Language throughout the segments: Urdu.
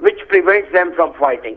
which prevents them from fighting।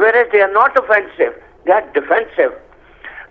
whereas they are not offensive, they are defensive।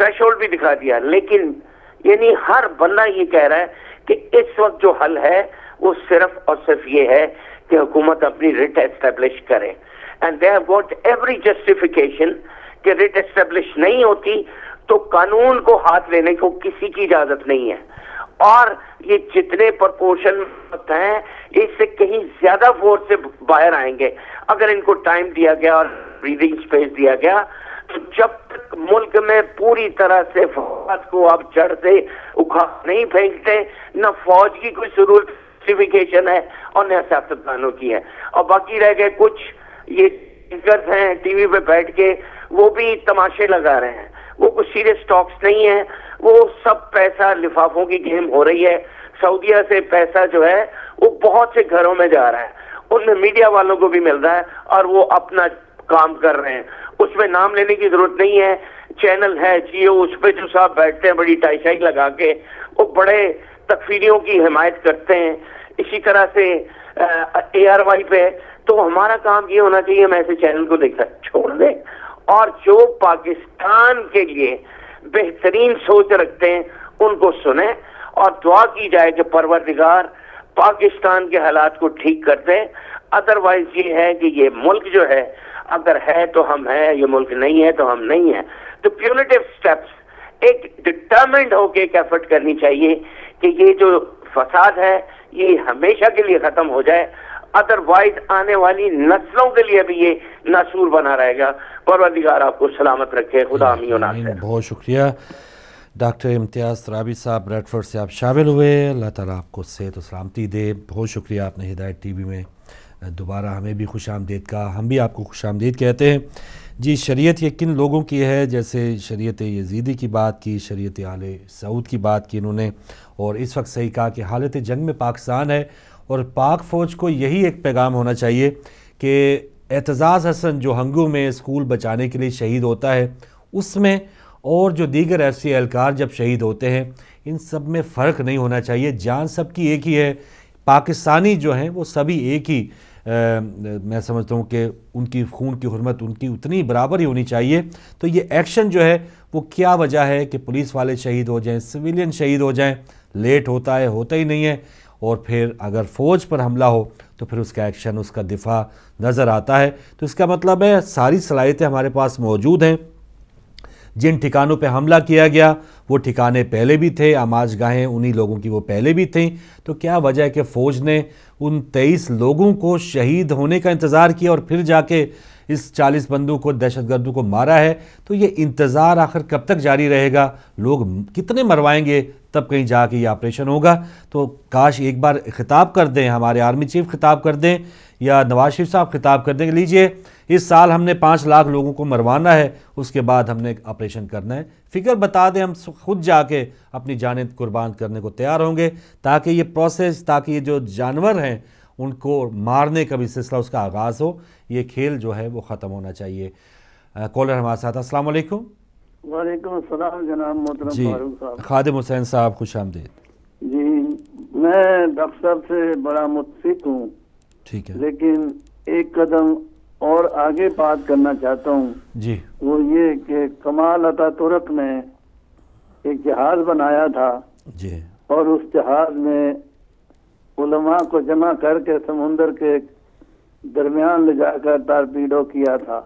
Threshold بھی دکھا دیا. لیکن یعنی ہر بندہ یہ کہہ رہا ہے کہ اس وقت جو حل ہے وہ صرف اور صرف یہ ہے کہ حکومت اپنی ریٹ اسٹیبلش کرے. And they have got every justification کہ ریٹ اسٹیبلش نہیں ہوتی تو قانون کو ہاتھ لینے کو کسی کی اجازت نہیں ہے. اور یہ جتنے پرپورشن ہیں اس سے کہیں زیادہ فورس سے باہر آئیں گے اگر ان کو ٹائم دیا گیا اور بریدنگ اسپیس دیا گیا. تو جب تک ملک میں پوری طرح سے فوج کو آپ جڑ سے اکھاڑ نہیں پھینکتے, نہ فوج کی کوئی ضرورت ہے اور نہ سیاستدانوں کی ہے. اور باقی رہ گئے کچھ یہ اسپیکرز ہیں ٹی وی پہ بیٹھ کے وہ بھی تماشے لگا رہے ہیں, وہ کچھ سیریس ٹاکس نہیں ہیں, وہ سب پیسہ لفافوں کی گیم ہو رہی ہے. سعودیہ سے پیسہ جو ہے وہ بہت سے گھروں میں جا رہا ہے, ان میں میڈیا والوں کو بھی مل رہا ہے اور وہ اپنا کام کر رہے ہیں. اس میں نام لینے کی ضرورت نہیں ہے, چینل ہے جیو, اس پہ جو صاحب بیٹھتے ہیں بڑی ٹائی شائی لگا کے وہ بڑے تکفیریوں کی حمایت کرتے ہیں. اسی طرح سے اے آر وائی پہ, تو ہمارا کام یہ ہونا چاہیے ہم ایسے چینل کو دیکھنا چھوڑ دیں اور جو پاکستان کے لیے بہترین سوچ رکھتے ہیں ان کو سنیں اور دعا کی جائے کہ پروردگار پاکستان کے حالات کو ٹھیک کر دیں. ادروائز یہ ہے کہ یہ ملک جو ہے اگر ہے تو ہم ہیں, یہ ملک نہیں ہے تو ہم نہیں ہیں. تو پیونیٹیو سٹیپس ایک ڈٹرمنڈ ہو کے ایک ایفرٹ کرنی چاہیے کہ یہ جو فساد ہے یہ ہمیشہ کے لیے ختم ہو جائے, ادروائز آنے والی نسلوں کے لیے بھی یہ ناسور بنا رہے گا. پروردگار آپ کو سلامت رکھے. خدا آمین و ناصر. بہت شکریہ ڈاکٹر امتیاز ترابی صاحب, بریڈ فورڈ سے آپ شامل ہوئے. اللہ تعالیٰ آپ کو صحت و سلامتی دے. بہت شکریہ, آپ نے ہدایت ٹی وی میں دوبارہ ہمیں بھی خوش آمدید کہا, ہم بھی آپ کو خوش آمدید کہتے ہیں. جی, شریعت یہ کن لوگوں کی ہے؟ جیسے شریعت یزیدی کی بات کی, شریعت آل سعود کی بات کی انہوں نے, اور اس وقت صحیح کہا کہ حالت جنگ میں پاکستان ہے اور پاک فوج کو یہی ایک پیغام ہونا چاہیے کہ اعتزاز حسن جو ہنگو میں اسکول بچانے کے لیے شہید ہوتا ہے اس میں, اور جو دیگر ایسے اہلکار جب شہید ہوتے ہیں, ان سب میں فرق نہیں ہونا چاہیے. جان سب کی ایک ہی ہے. پاکستانی جو ہیں وہ سبھی ایک ہی, میں سمجھتا ہوں کہ ان کی خون کی حرمت ان کی اتنی برابر ہی ہونی چاہیے. تو یہ ایکشن جو ہے وہ کیا وجہ ہے کہ پولیس والے شہید ہو جائیں, سویلین شہید ہو جائیں, لیٹ ہوتا ہے, ہوتا ہی نہیں ہے, اور پھر اگر فوج پر حملہ ہو تو پھر اس کا ایکشن, اس کا دفاع نظر آتا ہے. تو اس کا مطلب ہے ساری صلاحیتیں ہمارے پاس موجود ہیں. جن ٹھکانوں پہ حملہ کیا گیا وہ ٹھکانے پہلے بھی تھے, آماج گاہیں انہی لوگوں کی وہ پہلے بھی تھیں. تو کیا وجہ ہے کہ فوج نے ان 23 لوگوں کو شہید ہونے کا انتظار کیا اور پھر جا کے اس 40 بندوں کو, دہشت گردوں کو مارا ہے؟ تو یہ انتظار آخر کب تک جاری رہے گا؟ لوگ کتنے مروائیں گے تب کہیں جا کے یہ آپریشن ہوگا؟ تو کاش ایک بار خطاب کر دیں, ہمارے آرمی چیف خطاب کر دیں یا نواز شریف صاحب خطاب کر دیں کہ لیجئے اس سال ہم نے 5 لاکھ لوگوں کو مروانا ہے, اس کے بعد ہم نے آپریشن کرنا ہے. فکر بتا دیں, ہم خود جا کے اپنی جانیں قربان کرنے کو تیار ہوں گے, تاکہ یہ پروسیس, تاکہ یہ جو جانور ہیں ان کو مارنے کا بھی سلسلہ اس کا آغاز ہو. یہ کھیل جو ہے وہ ختم ہونا چاہیے. کالر ہمارے ساتھ. السلام علیکم. وعلیکم السلام جناب محترم جی, فاروق صاحب. خادم حسین صاحب خوش آمدید. جی, میں ڈاکٹر صاحب سے بڑا متفق ہوں, ٹھیک ہے, لیکن ایک قدم اور آگے بات کرنا چاہتا ہوں. جی, وہ یہ کہ کمال اتا ترک نے ایک جہاز بنایا تھا, جی, اور اس جہاز میں علماء کو جمع کر کے سمندر کے درمیان لے جا کر ٹارپیڈو کیا تھا.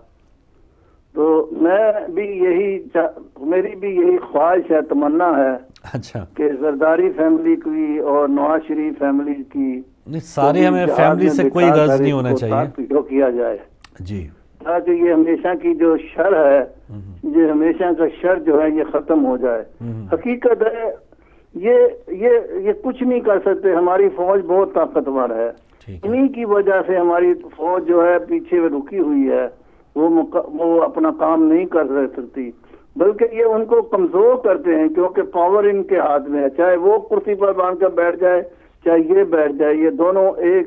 تو میری بھی یہی خواہش ہے, تمنا ہے اچھا کہ زرداری فیملی کی اور نواز شریف فیملی کی سارے ہمیں فیملی سے کوئی غرض نہیں ہونا چاہیے. ٹارپیڈو کیا جائے جی, تاکہ یہ ہمیشہ کی جو شر ہے, یہ ہمیشہ کا شر جو ہے یہ ختم ہو جائے. حقیقت ہے یہ کچھ نہیں کر سکتے. ہماری فوج بہت طاقتور ہے, انہی کی وجہ سے ہماری فوج جو ہے پیچھے رکی ہوئی ہے, وہ اپنا کام نہیں کر سکتی, بلکہ یہ ان کو کمزور کرتے ہیں, کیونکہ پاور ان کے ہاتھ میں ہے. چاہے وہ کرسی پر باندھ کر بیٹھ جائے, چاہے یہ بیٹھ جائے, یہ دونوں ایک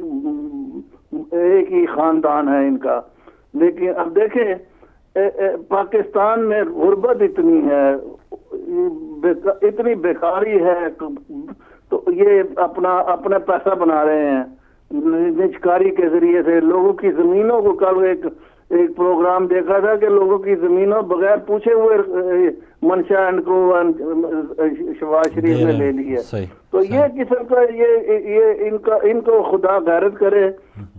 ہی خاندان ہے ان کا. لیکن اب دیکھیں پاکستان میں غربت اتنی ہے, اتنی بیکاری ہے, تو یہ اپنا پیسہ بنا رہے ہیں نجکاری کے ذریعے سے. لوگوں کی زمینوں کو, کل ایک پروگرام دیکھا تھا کہ لوگوں کی زمینوں بغیر پوچھے ہوئے منشا اینڈ کو شواز شریف نے لے لی ہے. تو یہ قسم کا یہ ان کو خدا غیرت کرے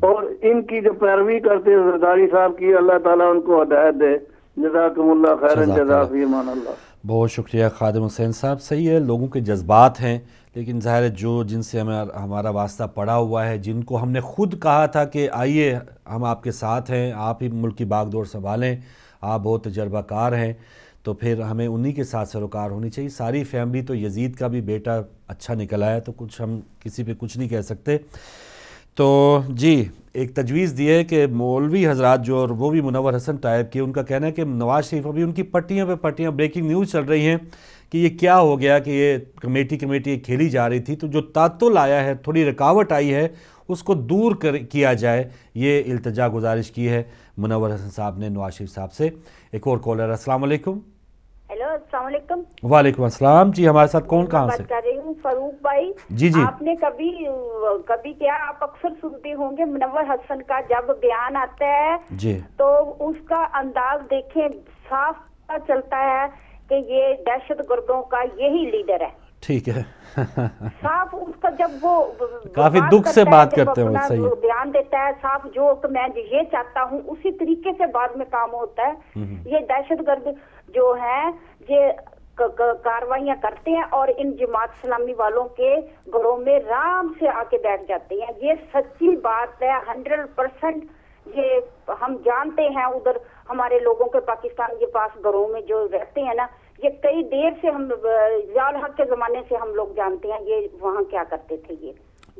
اور ان کی جو پیروی کرتے ہیں زرداری صاحب کی، اللہ تعالیٰ ان کو ہدایت دے. جزاکم اللہ خیرن جزا فی امان اللہ. بہت شکریہ خادم حسین صاحب. صحیح ہے، لوگوں کے جذبات ہیں، لیکن ظاہر ہے جن سے ہمارا واسطہ پڑا ہوا ہے، جن کو ہم نے خود کہا تھا کہ آئیے ہم آپ کے ساتھ ہیں، آپ ہی ملک کی باغ دور سنبھالیں، آپ بہت تجربہ کار ہیں، تو پھر ہمیں انہی کے ساتھ سروکار ہونی چاہیے. ساری فیملی تو یزید کا بھی بیٹا اچھا نکلا ہے، تو کچھ ہم کسی پہ کچھ نہیں کہہ سکتے. تو جی ایک تجویز دی ہے کہ مولوی حضرات جو، اور وہ بھی منور حسن ٹائپ کے، ان کا کہنا ہے کہ نواز شریف ابھی ان کی پٹیاں پہ پٹیاں بریکنگ نیوز چل رہی ہیں کہ یہ کیا ہو گیا کہ یہ کمیٹی کھیلی جا رہی تھی، تو جو تعطل آیا ہے، تھوڑی رکاوٹ آئی ہے، اس کو دور کیا جائے. یہ التجا گزارش کی ہے منور حسن صاحب نے نواز شریف صاحب سے. ایک اور کالر. السلام علیکم. ہیلو السلام علیکم. وعلیکم السلام. جی ہمارے ساتھ کون کہاں سے؟ بات کر رہی ہوں فاروق بھائی. جی جی. آپ نے کبھی کیا، آپ اکثر سنتے ہوں گے منور حسن کا جب بیان آتا ہے جی تو اس کا انداز دیکھیں، صاف پتہ چلتا ہے کہ یہ دہشت گردوں کا یہی لیڈر ہے. ٹھیک ہے. صاف اس کا جب وہ کافی دکھ سے بات کرتے ہیں، صحیح بیان دیتا ہے صاف، جو کہ میں یہ چاہتا ہوں اسی طریقے سے بعد میں کام ہوتا ہے. یہ دہشت گرد جو ہیں یہ کاروائیاں کرتے ہیں اور ان جماعت اسلامی والوں کے گھروں میں رام سے آ کے بیٹھ جاتے ہیں. یہ سچی بات ہے 100%. یہ ہم جانتے ہیں، ادھر ہمارے لوگوں کے پاکستان کے پاس گھروں میں جو رہتے ہیں نا، یہ کئی دیر سے ہم ضیاء الحق کے زمانے سے ہم لوگ جانتے ہیں یہ وہاں کیا کرتے تھے. یہ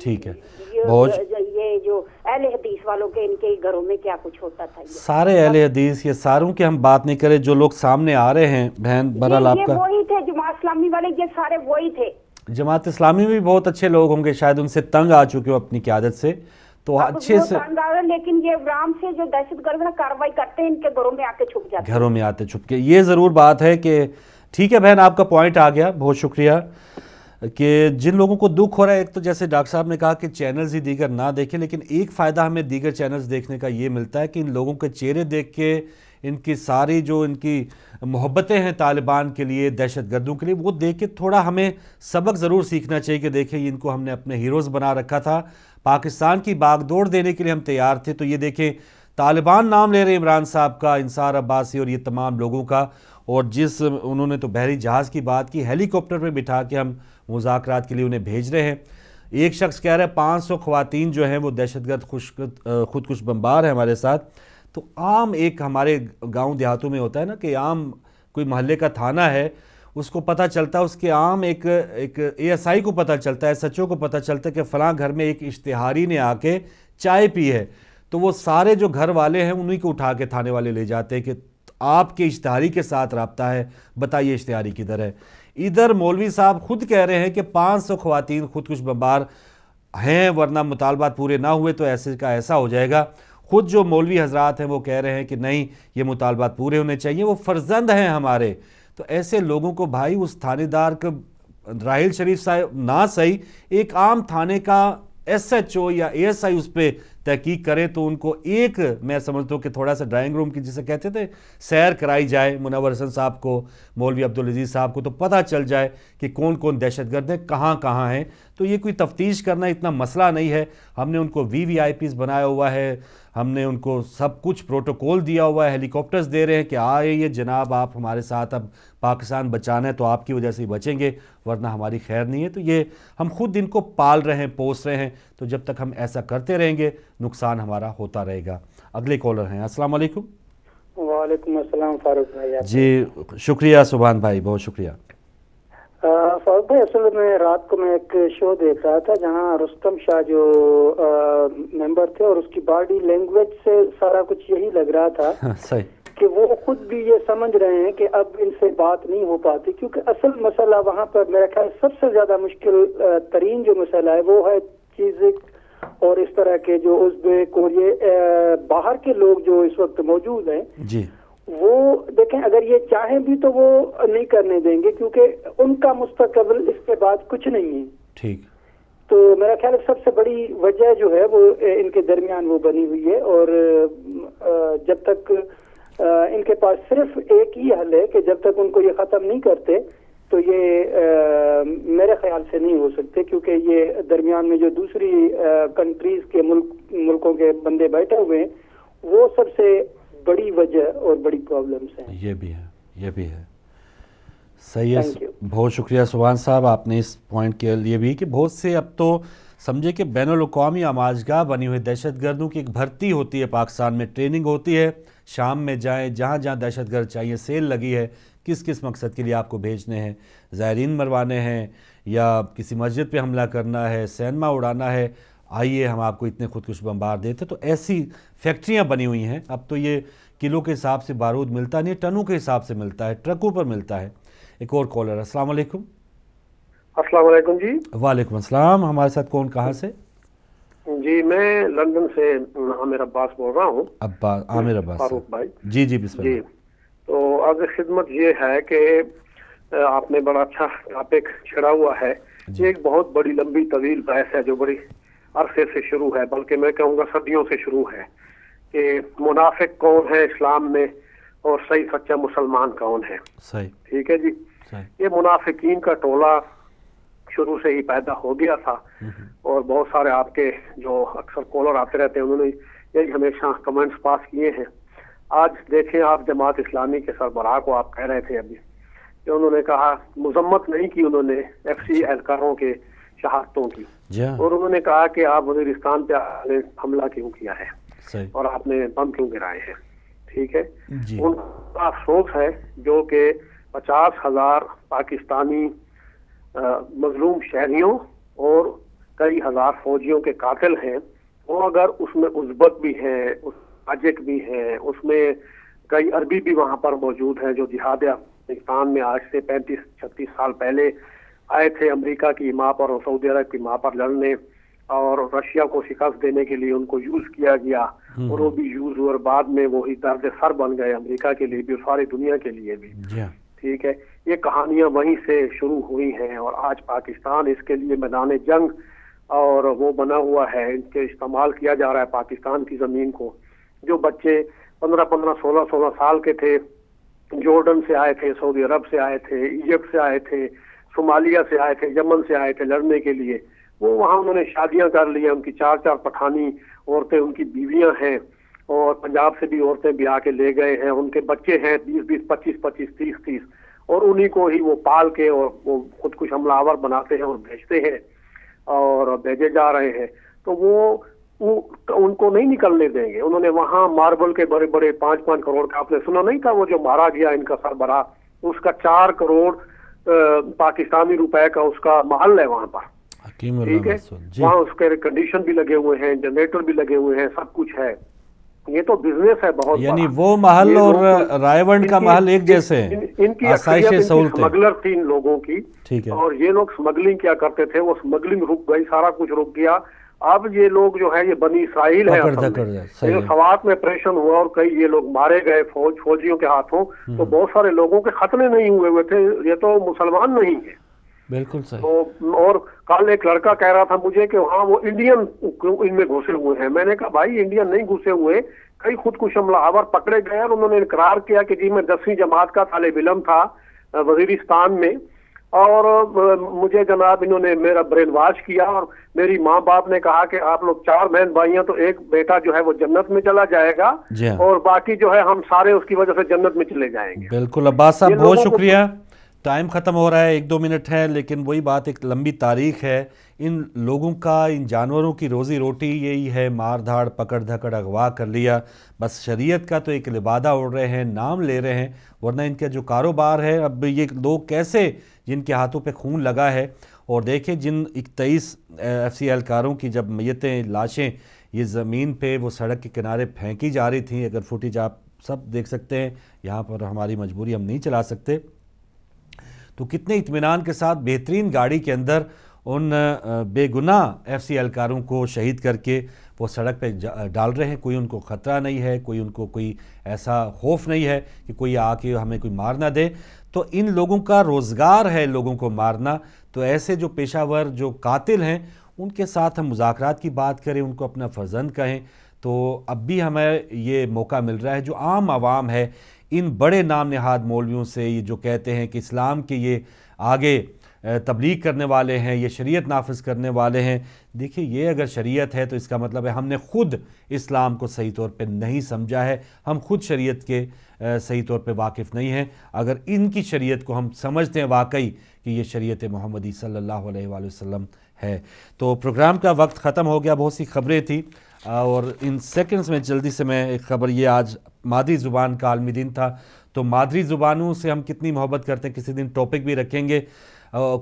ٹھیک ہے. یہ جو اہل حدیث والوں کے ان کے گھروں میں کیا کچھ ہوتا تھا. سارے اہل حدیث، یہ ساروں کی ہم بات نہیں کریں، جو لوگ سامنے آ رہے ہیں بہن، بہرحال آپ کا وہی تھے جماعت اسلامی والے، یہ سارے وہی تھے. جماعت اسلامی میں بھی بہت اچھے لوگ ہوں گے، شاید ان سے تنگ آ چکے ہو اپنی قیادت سے، تو اچھے سے تنگ آ رہے. لیکن یہ رام سے جو دہشت گرد کارروائی کرتے ہیں ان کے گھروں میں آ کے چھپ جاتے ہیں، گھروں میں آتے چھپ کے. یہ ضرور بات ہے کہ ٹھیک ہے بہن، آپ کا پوائنٹ آ گیا، بہت شکریہ. کہ جن لوگوں کو دکھ ہو رہا ہے، ایک تو جیسے ڈاکٹر صاحب نے کہا کہ چینلز ہی دیگر نہ دیکھیں، لیکن ایک فائدہ ہمیں دیگر چینلز دیکھنے کا یہ ملتا ہے کہ ان لوگوں کے چہرے دیکھ کے، ان کی ساری جو ان کی محبتیں ہیں طالبان کے لیے، دہشت گردوں کے لیے، وہ دیکھ کے تھوڑا ہمیں سبق ضرور سیکھنا چاہیے کہ دیکھیں ان کو ہم نے اپنے ہیروز بنا رکھا تھا، پاکستان کی باغ دوڑ دینے کے لیے ہم تیار تھے، تو یہ دیکھیں طالبان نام لے رہے عمران صاحب کا، انصار عباسی اور یہ تمام لوگوں کا، اور جس انہوں نے تو بحری جہاز کی بات کی، ہیلی کاپٹر پہ بٹھا کے ہم مذاکرات کے لیے انہیں بھیج رہے ہیں. ایک شخص کہہ رہا ہے 500 خواتین جو ہیں وہ دہشت گرد خودکش بمبار ہیں ہمارے ساتھ. تو عام ایک ہمارے گاؤں دیہاتوں میں ہوتا ہے نا کہ عام کوئی محلے کا تھانہ ہے، اس کو پتہ چلتا ہے، اس کے عام ایک ASI کو پتہ چلتا ہے، SHO کو پتہ چلتا ہے کہ فلاں گھر میں ایک اشتہاری نے آ کے چائے پی ہے، تو وہ سارے جو گھر والے ہیں انہی کو اٹھا کے تھانے والے لے جاتے ہیں کہ آپ کے اشتہاری کے ساتھ رابطہ ہے، بتائیے اشتہاری کدھر ہے. ادھر مولوی صاحب خود کہہ رہے ہیں کہ 500 خواتین خودکش بمبار ہیں، ورنہ مطالبات پورے نہ ہوئے تو ایسے کا ایسا ہو جائے گا. خود جو مولوی حضرات ہیں وہ کہہ رہے ہیں کہ نہیں، یہ مطالبات پورے ہونے چاہیے، وہ فرزند ہیں ہمارے. تو ایسے لوگوں کو بھائی اس تھانے دار کا، راحیل شریف صاحب نہ صحیح، ایک عام تھانے کا SHO یا ASI اس پہ تحقیق کرے تو ان کو ایک، میں سمجھتا ہوں کہ تھوڑا سا ڈرائنگ روم کی جسے کہتے تھے سیر کرائی جائے منور حسن صاحب کو، مولوی عبدالعزیز صاحب کو، تو پتہ چل جائے کہ کون کون دہشت گرد ہیں، کہاں کہاں ہیں. تو یہ کوئی تفتیش کرنا اتنا مسئلہ نہیں ہے. ہم نے ان کو VVIPs بنایا ہوا ہے، ہم نے ان کو سب کچھ پروٹوکول دیا ہوا ہے، ہیلی کاپٹرز دے رہے ہیں کہ آئیے جناب آپ ہمارے ساتھ، اب پاکستان بچانا ہے تو آپ کی وجہ سے ہی بچیں گے، ورنہ ہماری خیر نہیں ہے. تو یہ ہم خود ان کو پال رہے ہیں، پوس رہے ہیں، تو جب تک ہم ایسا کرتے رہیں گے نقصان ہمارا ہوتا رہے گا. اگلے کالر ہیں. السلام علیکم. وعلیکم السلام فاروق بھائی. جی شکریہ سبحان بھائی، بہت شکریہ. فاروق بھائی، اصل میں رات کو میں ایک شو دیکھ رہا تھا جہاں رستم شاہ جو ممبر تھے، اور اس کی باڈی لینگویج سے سارا کچھ یہی لگ رہا تھا صحیح کہ وہ خود بھی یہ سمجھ رہے ہیں کہ اب ان سے بات نہیں ہو پاتی، کیونکہ اصل مسئلہ وہاں پر میرا خیال سب سے زیادہ مشکل ترین جو مسئلہ ہے وہ ہے چیزیں اور اس طرح کے جو ازبیک اور یہ باہر کے لوگ جو اس وقت موجود ہیں جی، وہ دیکھیں اگر یہ چاہیں بھی تو وہ نہیں کرنے دیں گے، کیونکہ ان کا مستقبل اس کے بعد کچھ نہیں ہے. ٹھیک. تو میرا خیال ہے سب سے بڑی وجہ جو ہے وہ ان کے درمیان وہ بنی ہوئی ہے، اور جب تک ان کے پاس صرف ایک ہی حل ہے کہ جب تک ان کو یہ ختم نہیں کرتے تو یہ میرے خیال سے نہیں ہو سکتے، کیونکہ یہ درمیان میں جو دوسری کنٹریز کے ملکوں کے بندے بیٹھے ہوئے ہیں وہ سب سے بڑی وجہ اور بڑی پرابلمس ہیں۔ یہ بھی ہے صحیح ہے۔ بہت شکریہ سبحان صاحب، آپ نے اس پوائنٹ کے لیے بھی کہ بہت سے اب تو سمجھے کہ بین الاقوامی آماجگاہ بنی ہوئی دہشت گردوں کی ایک بھرتی ہوتی ہے پاکستان میں، ٹریننگ ہوتی ہے، شام میں جائیں، جہاں جہاں دہشت گرد چاہیے، سیل لگی ہے، کس مقصد کے لیے آپ کو بھیجنے ہیں، زائرین مروانے ہیں یا کسی مسجد پہ حملہ کرنا ہے، سینما اڑانا ہے، آئیے ہم آپ کو اتنے خودکش بمبار دیتے۔ تو ایسی فیکٹریاں بنی ہوئی ہیں، اب تو یہ کلو کے حساب سے بارود ملتا نہیں، ٹنوں کے حساب سے ملتا ہے، ٹرکوں پر ملتا ہے۔ ایک اور کالر، السلام علیکم۔ السلام علیکم جی۔ وعلیکم السلام، ہمارے ساتھ کون، کہاں سے؟ جی میں لندن سے عامر عباس بول رہا ہوں۔ عامر عباس فاروق بھائی جی بسم اللہ۔ جی تو عرض خدمت یہ ہے کہ آپ نے بڑا اچھا ٹاپک چھڑا ہوا ہے، یہ ایک بہت بڑی لمبی طویل بحث ہے جو بڑی عرصے سے شروع ہے، بلکہ میں کہوں گا صدیوں سے شروع ہے، کہ منافق کون ہے اسلام میں اور صحیح سچا مسلمان کون ہے۔ صحیح، ٹھیک ہے جی۔ یہ منافقین کا ٹولہ شروع سے ہی پیدا ہو گیا تھا، اور بہت سارے آپ کے جو اکثر کالر آتے رہتے ہیں انہوں نے یہی ہمیشہ کمنٹس پاس کیے ہیں۔ آج دیکھیں آپ جماعت اسلامی کے سربراہ کو آپ کہہ رہے تھے ابھی کہ انہوں نے کہا، مذمت نہیں کی انہوں نے ایف سی اہلکاروں کے شہادتوں کی، اور انہوں نے کہا کہ آپ وزیرستان پہ حملہ کیوں کیا ہے اور آپ نے بم کیوں گرائے ہیں۔ ٹھیک ہے، ان کا افسوس ہے جو کہ 50,000 پاکستانی مظلوم شہریوں اور کئی ہزار فوجیوں کے قاتل ہیں، وہ اگر اس میں ازبک بھی ہیں، تاجک بھی ہیں، اس میں کئی عربی بھی وہاں پر موجود ہیں جو جہاد افغانستان میں آج سے 35-36 سال پہلے آئے تھے امریکہ کی ماں پر اور سعودی عرب کی ماں پر لڑنے، اور رشیا کو شکست دینے کے لیے ان کو یوز کیا گیا، اور وہ بھی یوز ہوئے اور بعد میں وہی درد سر بن گئے امریکہ کے لیے بھی اور ساری دنیا کے لیے بھی۔ ٹھیک ہے، یہ کہانیاں وہیں سے شروع ہوئی ہیں، اور آج پاکستان اس کے لیے میدان جنگ اور وہ بنا ہوا ہے، ان کے استعمال کیا جا رہا ہے پاکستان کی زمین کو۔ جو بچے 15 16 سال کے تھے، جارڈن سے آئے تھے، سعودی عرب سے آئے تھے، ایجپٹ سے آئے تھے، صومالیہ سے آئے تھے، یمن سے آئے تھے لڑنے کے لیے، وہ وہاں انہوں نے شادیاں کر لی ہیں، ان کی 4 پٹھانی عورتیں ان کی بیویاں ہیں، اور پنجاب سے بھی عورتیں بھی آ کے لے گئے ہیں، ان کے بچے ہیں 20 25 30 اور انہی کو ہی وہ پال کے اور وہ خود کش حملہ آور بناتے ہیں اور بھیجتے ہیں اور بھیجے جا رہے ہیں۔ تو وہ ان کو نہیں نکلنے دیں گے۔ انہوں نے وہاں ماربل کے بڑے بڑے 5 کروڑ کا، آپ نے سنا نہیں تھا وہ جو مارا گیا ان کا سربراہ، اس کا 4 کروڑ پاکستانی روپے کا اس کا محل ہے وہاں پر۔ ٹھیک ہے، وہاں اس کے کنڈیشن بھی لگے ہوئے ہیں، جنریٹر بھی لگے ہوئے ہیں، سب کچھ ہے۔ یہ تو بزنس ہے بہت، یعنی وہ محل اور رائے ونڈ کا محل ایک جیسے ہیں، ان کی اکثریت سمگلر تھی ان لوگوں کی، اور یہ لوگ سمگلنگ کیا کرتے تھے، وہ سمگلنگ رک گئی، سارا کچھ رک گیا۔ اب یہ لوگ جو ہے یہ بنی اسرائیل ہے، سوات میں آپریشن ہوا اور کئی یہ لوگ مارے گئے فوجیوں کے ہاتھوں، تو بہت سارے لوگوں کے ختنے نہیں ہوئے تھے، یہ تو مسلمان نہیں ہے۔ بالکل صحیح۔ اور کل ایک لڑکا کہہ رہا تھا مجھے کہ ہاں وہ انڈین ان میں گھسے ہوئے ہیں۔ میں نے کہا بھائی انڈین نہیں گھسے ہوئے، کئی خودکش حملہ آور پکڑے گئے، اور انہوں نے اقرار کیا کہ جی میں 10ویں جماعت کا طالب علم تھا وزیرستان میں، اور مجھے جناب انہوں نے میرا برین واش کیا، اور میری ماں باپ نے کہا کہ آپ لوگ 4 بہن بھائی ہیں تو ایک بیٹا جو ہے وہ جنت میں چلا جائے گا، اور باقی جو ہے ہم سارے اس کی وجہ سے جنت میں چلے جائیں گے۔ بالکل عباس صاحب بہت شکریہ، ٹائم ختم ہو رہا ہے، 1-2 منٹ ہے، لیکن وہی بات ایک لمبی تاریخ ہے۔ ان لوگوں کا، ان جانوروں کی روزی روٹی یہی ہے، مار دھاڑ، پکڑ دھکڑ، اغوا کر لیا، بس شریعت کا تو ایک لبادہ اڑ رہے ہیں، نام لے رہے ہیں، ورنہ ان کا جو کاروبار ہے، اب یہ لوگ کیسے جن کے ہاتھوں پہ خون لگا ہے، اور دیکھیں جن 21 ایف سی اہلکاروں کی جب میتیں، لاشیں یہ زمین پہ وہ سڑک کے کنارے پھینکی جا رہی تھیں، اگر فوٹیج آپ سب دیکھ سکتے ہیں، یہاں پر ہماری مجبوری ہم نہیں چلا سکتے، تو کتنے اطمینان کے ساتھ بہترین گاڑی کے اندر ان بے گناہ ایف سی اہلکاروں کو شہید کر کے وہ سڑک پہ ڈال رہے ہیں۔ کوئی ان کو خطرہ نہیں ہے، کوئی ان کو کوئی ایسا خوف نہیں ہے کہ کوئی آ کے ہمیں کوئی مار نہ دے۔ تو ان لوگوں کا روزگار ہے لوگوں کو مارنا، تو ایسے جو پیشہ ور جو قاتل ہیں ان کے ساتھ ہم مذاکرات کی بات کریں، ان کو اپنا فرزند کہیں، تو اب بھی ہمیں یہ موقع مل رہا ہے جو عام عوام ہے ان بڑے نام نہاد مولویوں سے، یہ جو کہتے ہیں کہ اسلام کے یہ آگے تبلیغ کرنے والے ہیں، یہ شریعت نافذ کرنے والے ہیں، دیکھیں یہ اگر شریعت ہے تو اس کا مطلب ہے ہم نے خود اسلام کو صحیح طور پہ نہیں سمجھا ہے، ہم خود شریعت کے صحیح طور پہ واقف نہیں ہیں۔ اگر ان کی شریعت کو ہم سمجھتے ہیں واقعی کہ یہ شریعت محمدی صلی اللہ علیہ وآلہ وسلم ہے۔ تو پروگرام کا وقت ختم ہو گیا، بہت سی خبریں تھیں اور ان سیکنڈز میں جلدی سے میں ایک خبر، یہ آج مادری زبان کا عالمی دن تھا، تو مادری زبانوں سے ہم کتنی محبت کرتے ہیں، کسی دن ٹاپک بھی رکھیں گے۔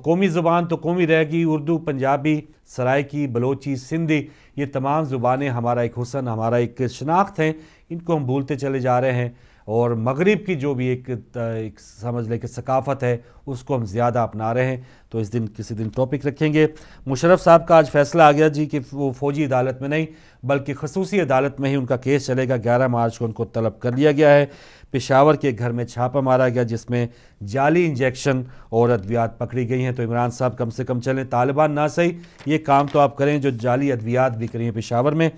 قومی زبان تو قومی رہے گی، اردو، پنجابی، سرائکی، بلوچی، سندھی، یہ تمام زبانیں ہمارا ایک حسن، ہمارا ایک شناخت ہیں، ان کو ہم بھولتے چلے جا رہے ہیں، اور مغرب کی جو بھی ایک سمجھ لیں کہ ثقافت ہے اس کو ہم زیادہ اپنا رہے ہیں۔ تو اس دن کسی دن ٹاپک رکھیں گے۔ مشرف صاحب کا آج فیصلہ آ گیا جی کہ وہ فوجی عدالت میں نہیں بلکہ خصوصی عدالت میں ہی ان کا کیس چلے گا۔ 11 مارچ کو ان کو طلب کر لیا گیا ہے۔ پشاور کے گھر میں چھاپہ مارا گیا جس میں جعلی انجیکشن اور ادویات پکڑی گئی ہیں۔ تو عمران صاحب کم سے کم چلیں، طالبان نہ صحیح یہ کام تو آپ کریں جو جعلی ادویات بھی کریں پشاور میں۔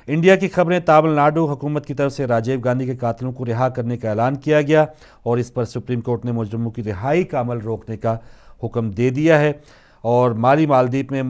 انڈیا کی خبریں، تامل ناڈو حکومت کی طرف سے راجیو گاندھی کے قاتلوں کو رہا کرنے کا اعلان کیا گیا اور اس پر سپریم کورٹ نے مجرموں کی رہائی کا عمل روکنے کا حکم دے دیا ہے۔ اور مالی مالدیپ میں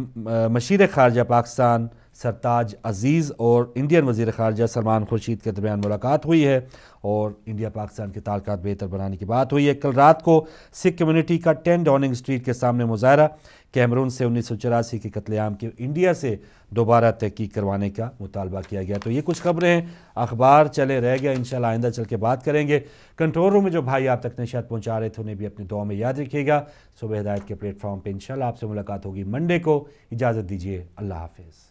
مشیر خارجہ پاکستان سرتاج عزیز اور انڈین وزیر خارجہ سلمان خورشید کے درمیان ملاقات ہوئی ہے اور انڈیا پاکستان کے تعلقات بہتر بنانے کی بات ہوئی ہے۔ کل رات کو سکھ کمیونٹی کا 10 ڈاؤننگ اسٹریٹ کے سامنے مظاہرہ، کیمرون سے 1984 کے قتل عام کی انڈیا سے دوبارہ تحقیق کروانے کا مطالبہ کیا گیا۔ تو یہ کچھ خبریں ہیں، اخبار چلے رہ گیا، انشاءاللہ آئندہ چل کے بات کریں گے۔ کنٹرول روم میں جو بھائی آپ تک نشریات پہنچا رہے تھے انہیں بھی اپنی دعا میں یاد رکھیے گا۔ صبح ہدایت کے پلیٹ فارم پہ انشاءاللہ آپ سے ملاقات ہوگی منڈے کو۔ اجازت دیجیے، اللہ حافظ۔